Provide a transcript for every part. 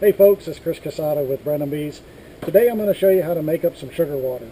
Hey folks, it's Chris Casada with Brennan Bees. Today I'm going to show you how to make up some sugar water.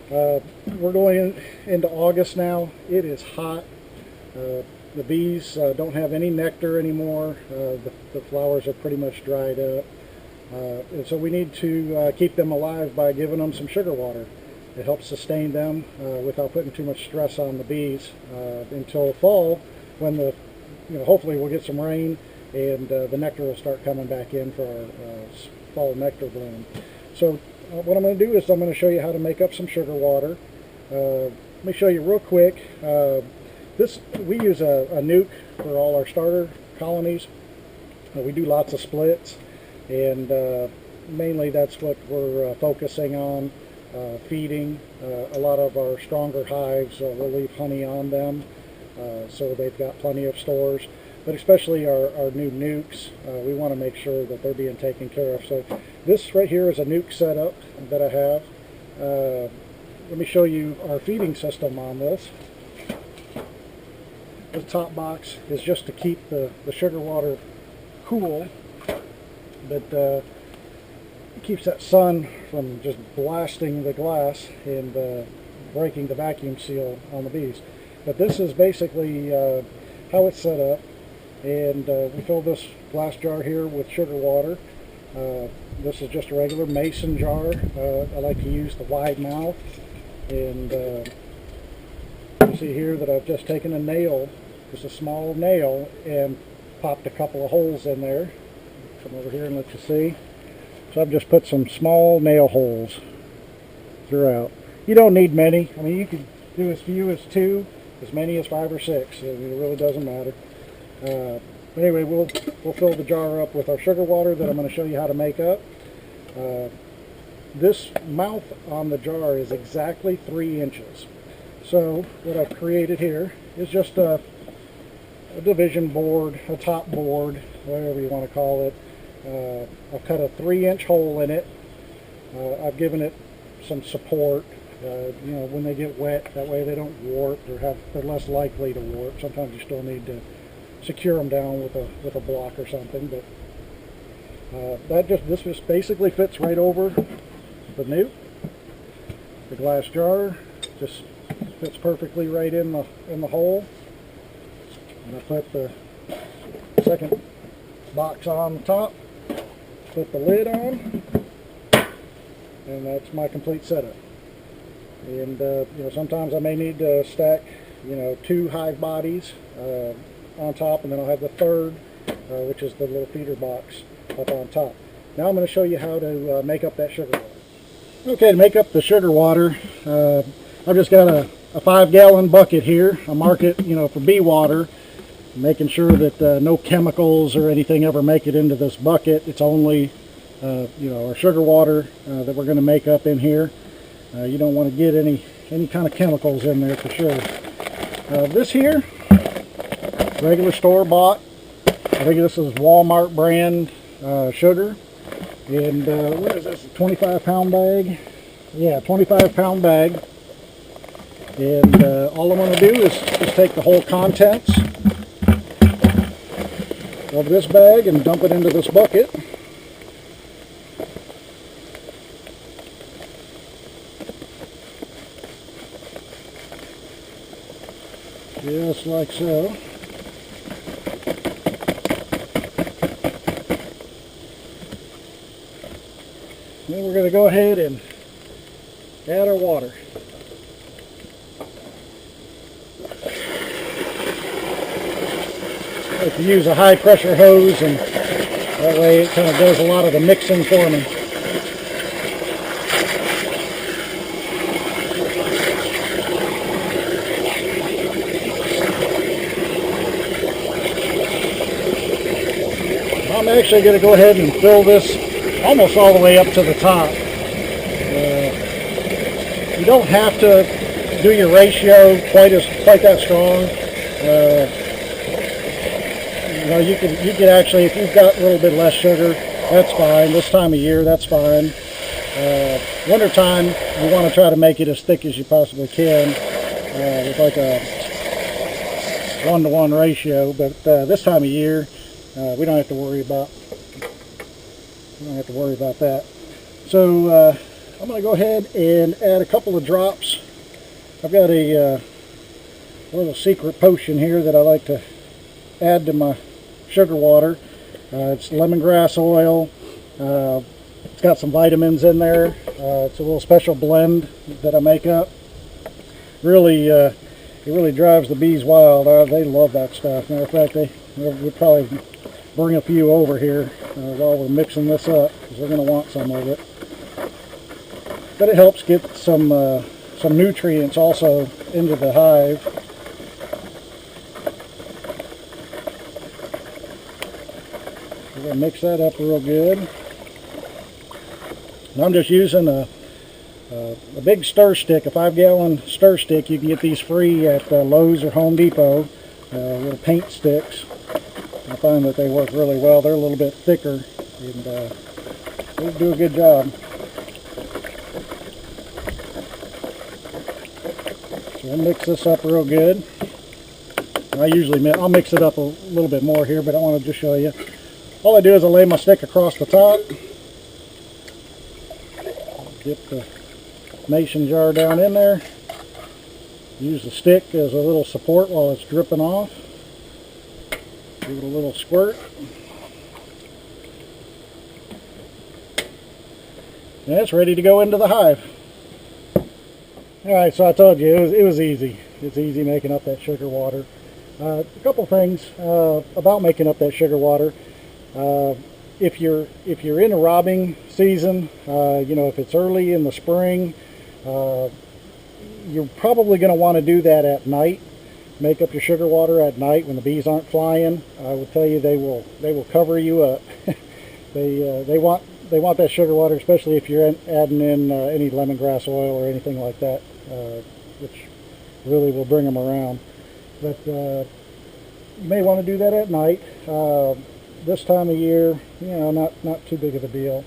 We're going into August now. It is hot. The bees don't have any nectar anymore. The flowers are pretty much dried up. And so we need to keep them alive by giving them some sugar water. It helps sustain them without putting too much stress on the bees until fall, when hopefully we'll get some rain and the nectar will start coming back in for our fall nectar bloom. So what I'm going to do is I'm going to show you how to make up some sugar water. Let me show you real quick. We use a nuke for all our starter colonies. We do lots of splits, and mainly that's what we're focusing on, feeding. A lot of our stronger hives, we'll leave honey on them, so they've got plenty of stores. But especially our new nukes, we want to make sure that they're being taken care of. So this right here is a nuke setup that I have. Let me show you our feeding system on this. The top box is just to keep the sugar water cool, but it keeps that sun from just blasting the glass and breaking the vacuum seal on the bees. But this is basically how it's set up. And we fill this glass jar here with sugar water. This is just a regular mason jar. I like to use the wide mouth. And you see here that I've just taken a nail, just a small nail, and popped a couple of holes in there. Come over here and let you see. So I've just put some small nail holes throughout. You don't need many. I mean, you could do as few as 2, as many as 5 or 6. It really doesn't matter. But anyway, we'll fill the jar up with our sugar water that I'm going to show you how to make up. This mouth on the jar is exactly 3 inches. So what I've created here is just a division board, a top board, whatever you want to call it. I've cut a 3-inch hole in it. I've given it some support. When they get wet, that way they don't warp, they're less likely to warp. Sometimes you still need to secure them down with a block or something, but this just basically fits right over the nuke. The glass jar just fits perfectly right in the hole. And I put the second box on the top, put the lid on, and that's my complete setup. And sometimes I may need to stack 2 hive bodies on top, and then I'll have the third, which is the little feeder box up on top. Now I'm going to show you how to make up that sugar water. Okay, to make up the sugar water, I've just got a 5-gallon bucket here. I mark it, for bee water, making sure that no chemicals or anything ever make it into this bucket. It's only, our sugar water that we're going to make up in here. You don't want to get any kind of chemicals in there for sure. This here, regular store-bought. I think this is Walmart brand sugar. And what is this, a 25-pound bag? Yeah, 25-pound bag. And all I'm going to do is just take the whole contents of this bag and dump it into this bucket. Just like so. Then we're going to go ahead and add our water. I like to use a high pressure hose, and that way it kind of does a lot of the mixing for me. I'm actually going to go ahead and fill this almost all the way up to the top. You don't have to do your ratio quite that strong. You could actually, if you've got a little bit less sugar, that's fine. This time of year, that's fine. Wintertime, you want to try to make it as thick as you possibly can with like a 1-to-1 ratio. But this time of year, we don't have to worry about You don't have to worry about that. So I'm going to go ahead and add a couple of drops. I've got a little secret potion here that I like to add to my sugar water. It's lemongrass oil. It's got some vitamins in there. It's a little special blend that I make up. Really, it really drives the bees wild. They love that stuff. Matter of fact, we'll probably bring a few over here while we're mixing this up, because they're going to want some of it. But it helps get some nutrients also into the hive. We're going to mix that up real good. And I'm just using a big stir stick, a 5-gallon stir stick. You can get these free at Lowe's or Home Depot, little paint sticks. I find that they work really well. They're a little bit thicker, and they do a good job. So I'll mix this up real good. I'll mix it up a little bit more here, but I want to just show you. All I do is I lay my stick across the top, get the mason jar down in there, use the stick as a little support while it's dripping off, give it a little squirt, and it's ready to go into the hive. Alright, so I told you it was easy. It's easy making up that sugar water. A couple things about making up that sugar water. If you're in a robbing season, if it's early in the spring, you're probably going to want to do that at night. Make up your sugar water at night when the bees aren't flying. I will tell you, they will cover you up. They want that sugar water, especially if you're adding in any lemongrass oil or anything like that, which really will bring them around. But you may want to do that at night. This time of year, not too big of a deal.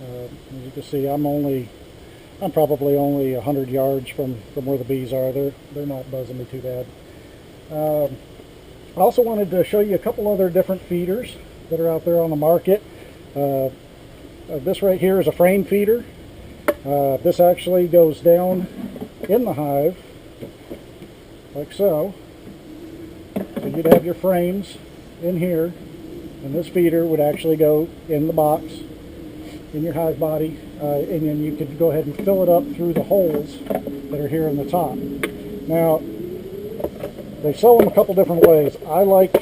As you can see, I'm probably only 100 yards from where the bees are. They're not buzzing me too bad. I also wanted to show you a couple other different feeders that are out there on the market. This right here is a frame feeder. This actually goes down in the hive, like so. So you'd have your frames in here, and this feeder would actually go in the box, in your hive body, and then you could go ahead and fill it up through the holes that are here in the top. Now, they sell them a couple different ways. I like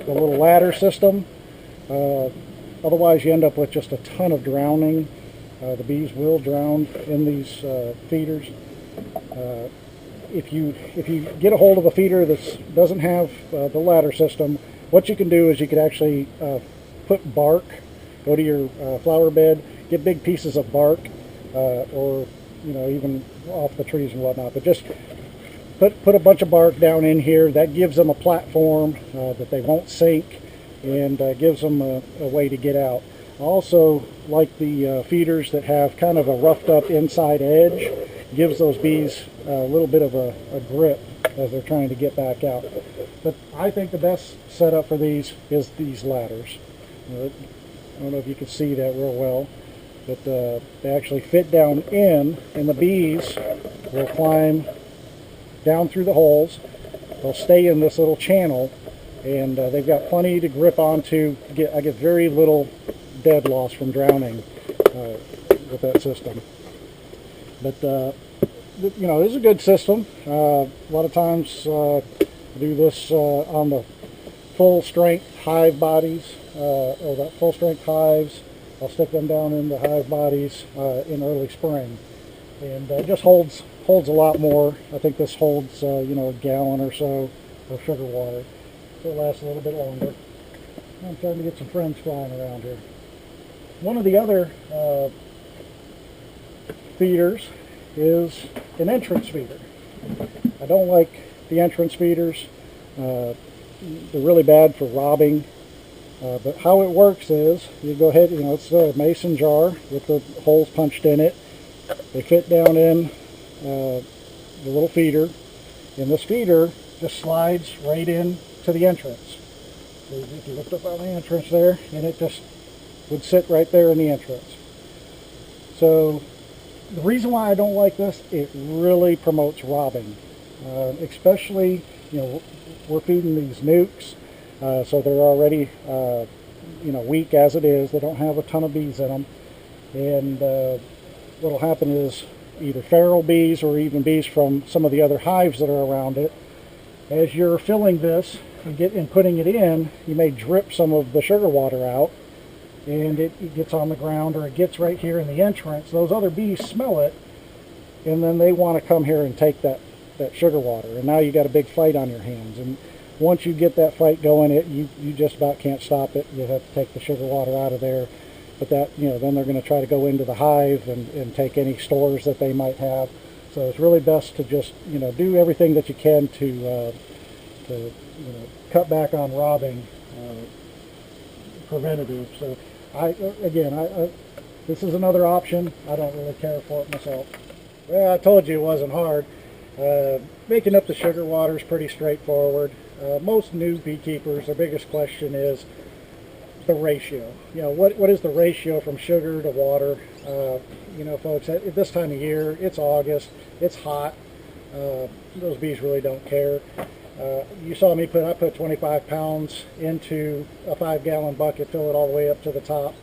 the little ladder system. Otherwise, you end up with just a ton of drowning. The bees will drown in these feeders. If you get a hold of a feeder that doesn't have the ladder system, what you can do is you could actually put bark. Go to your flower bed, get big pieces of bark, or even off the trees and whatnot. But just put a bunch of bark down in here. That gives them a platform that they won't sink, and gives them a way to get out. I also like the feeders that have kind of a roughed up inside edge. Gives those bees a little bit of a grip as they're trying to get back out. But I think the best setup for these is these ladders. I don't know if you can see that real well, but they actually fit down in, and the bees will climb down through the holes. They'll stay in this little channel, and they've got plenty to grip onto. I get very little dead loss from drowning with that system. But this is a good system. A lot of times I do this on the full strength hive bodies, or the full strength hives. I'll stick them down in the hive bodies in early spring, and it just holds a lot more. I think this holds a gallon or so of sugar water, so it lasts a little bit longer. I'm starting to get some friends flying around here. One of the other feeders is an entrance feeder. I don't like the entrance feeders. They're really bad for robbing. But how it works is you go ahead, it's a mason jar with the holes punched in it. They fit down in the little feeder, and this feeder just slides right in to the entrance. So you lift up on the entrance there, and it just would sit right there in the entrance. So the reason why I don't like this, it really promotes robbing, especially, you know, we're feeding these nukes, so they're already, you know, weak as it is. They don't have a ton of bees in them, and what'll happen is either feral bees or even bees from some of the other hives that are around it. As you're filling this and putting it in, you may drip some of the sugar water out, and it gets on the ground, or it gets right here in the entrance. Those other bees smell it, and then they want to come here and take that sugar water, and now you got a big fight on your hands. And once you get that fight going, you just about can't stop it. You have to take the sugar water out of there. But that, you know, then they're going to try to go into the hive and take any stores that they might have. So it's really best to just, you know, do everything that you can to you know, cut back on robbing, preventative. So this is another option. I don't really care for it myself. Well, I told you it wasn't hard. Making up the sugar water is pretty straightforward. Most new beekeepers, their biggest question is the ratio. You know, what is the ratio from sugar to water? You know, folks, at this time of year, it's August, it's hot. Those bees really don't care. You saw me I put 25 pounds into a 5-gallon bucket, fill it all the way up to the top.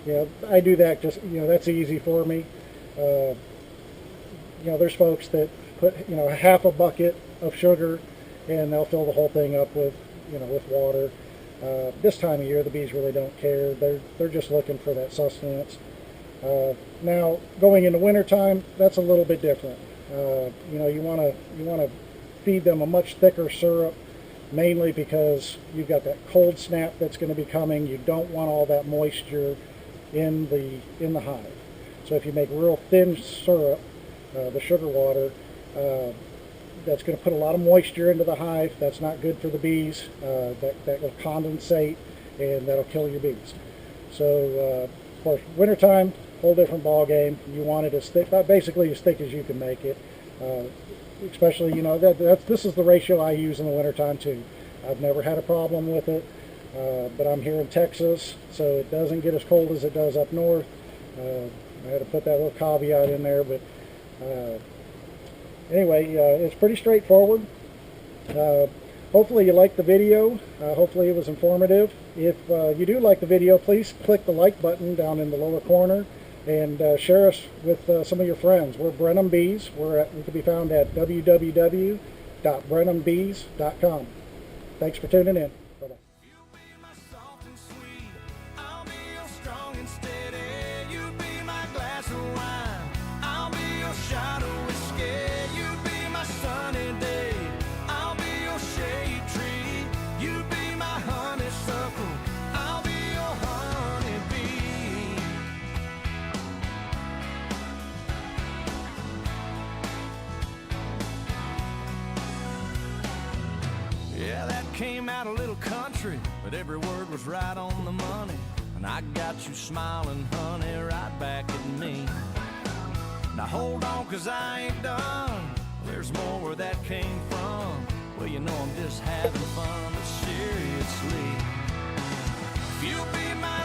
You know, I do that just, you know, that's easy for me. You know, there's folks that put, you know, half a bucket of sugar, and they'll fill the whole thing up with, you know, with water. This time of year, the bees really don't care. They're just looking for that sustenance. Now, going into wintertime, that's a little bit different. You know, you want to feed them a much thicker syrup, mainly because you've got that cold snap that's going to be coming. You don't want all that moisture in the hive. So if you make real thin syrup, the sugar water, that's going to put a lot of moisture into the hive. That's not good for the bees. That will condensate, and that'll kill your bees. So, of course, wintertime, whole different ball game. You want it as thick, basically as thick as you can make it. Especially, you know, this is the ratio I use in the wintertime too. I've never had a problem with it, but I'm here in Texas, so it doesn't get as cold as it does up north. I had to put that little caveat in there, but anyway, it's pretty straightforward. Hopefully you liked the video. Hopefully it was informative. If you do like the video, please click the like button down in the lower corner, and share us with some of your friends. We're Brenham Bees. We can be found at www.brenhambees.com. Thanks for tuning in. Bye-bye. Yeah, that came out a little country, but every word was right on the money. And I got you smiling, honey, right back at me. Now hold on, 'cause I ain't done. There's more where that came from. Well, you know I'm just having fun, but seriously, if you'll be my